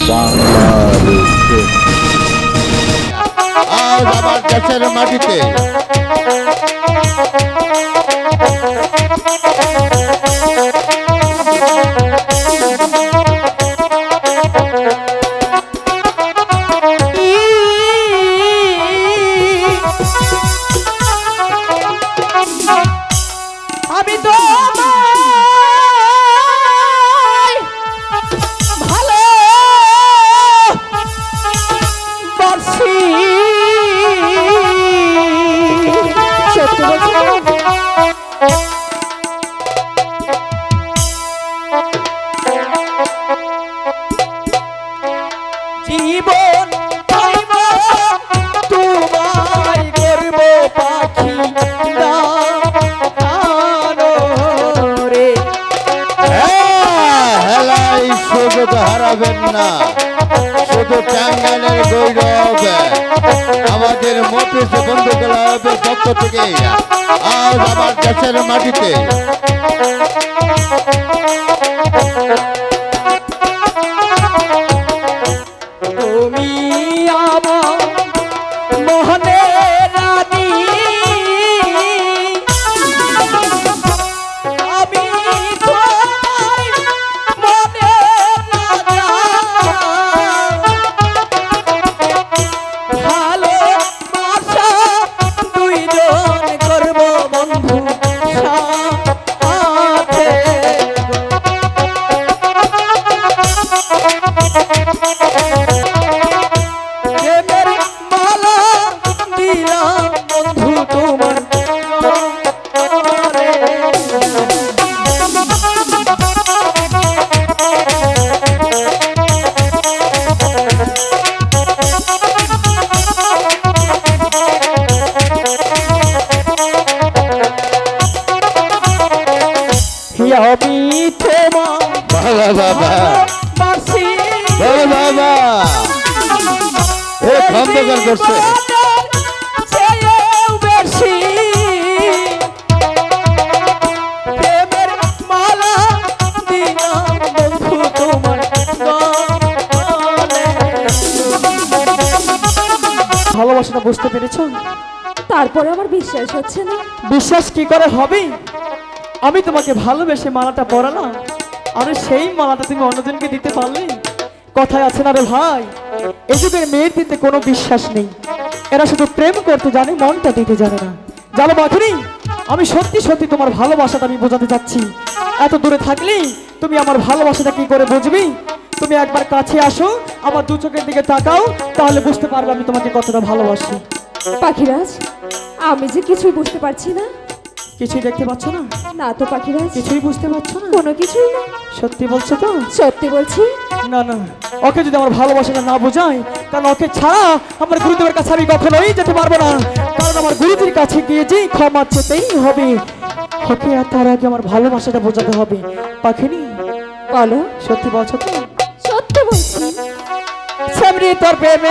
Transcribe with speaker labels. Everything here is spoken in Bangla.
Speaker 1: বাংলাদেশে আজ আমার দেশের মাটিতে
Speaker 2: আমি তো ভালো বাসি সত্যি বলছি জীবন তোমায় করব পাখি
Speaker 1: সুযোগ হারাবেন না। শুধু টাঙ্গাইলের গৌরব আমাদের মফিজ বন্ধু ক্লাবের পক্ষ থেকে আজ আমার দেশের মাটিতে
Speaker 2: তুমি আমার মোহনে রানী আমি
Speaker 1: করছে
Speaker 2: ভালোবাসাটা বুঝতে পেরেছো?
Speaker 3: তারপরে আমার বিশ্বাস হচ্ছে না।
Speaker 2: বিশ্বাস কি করে হবে? আমি তোমাকে ভালোবেসে মালাটা পরালাম, আর সেই মালাটা তুমি অন্যজনকে দিতে পারলে? কথায় আছে না রে ভাই, এই যুগের মেয়ের দিতে কোনো বিশ্বাস নেই। এরা শুধু প্রেম করতে জানে, মনটা দিতে জানে না। জানো বাঘিনী, আমি সত্যি সত্যি তোমার ভালোবাসাটা আমি বোঝাতে চাচ্ছি। এত দূরে থাকলে তুমি আমার ভালোবাসাটা কি করে বুঝবি? তুমি একবার কাছে আসো, আমার দু চোখের দিকে তাকাও, তাহলে বুঝতে পারবে আমি তোমাকে কতটা ভালোবাসি।
Speaker 3: পাখিরাজ, আমি যে কিছুই বুঝতে পারছি না।
Speaker 2: কিছুই দেখতে পাচ্ছ না?
Speaker 3: না তো পাখিরাজ,
Speaker 2: কিছুই বুঝতে পারছো না?
Speaker 3: কোনো কিছুই না।
Speaker 2: সত্যি বলছো তো?
Speaker 3: সত্যি বলছি।
Speaker 2: না না, ওকে যদি আমার ভালোবাসাটা না বোঝাই, তাহলে ওকে ছাড়া আমার গুরুদেবের কাছে আমি কখনোই যেতে পারবো না। কারণ আমার গুরুজির কাছে গিয়ে যে ক্ষমা চেতেই হবে। ওকে আর তার আগে আমার ভালোবাসাটা বোঝাতে হবে। পাখিনি,
Speaker 3: বলো
Speaker 2: সত্যি বলছো তো?
Speaker 3: সত্যি বলছি।
Speaker 2: সামনে তোর প্রেমে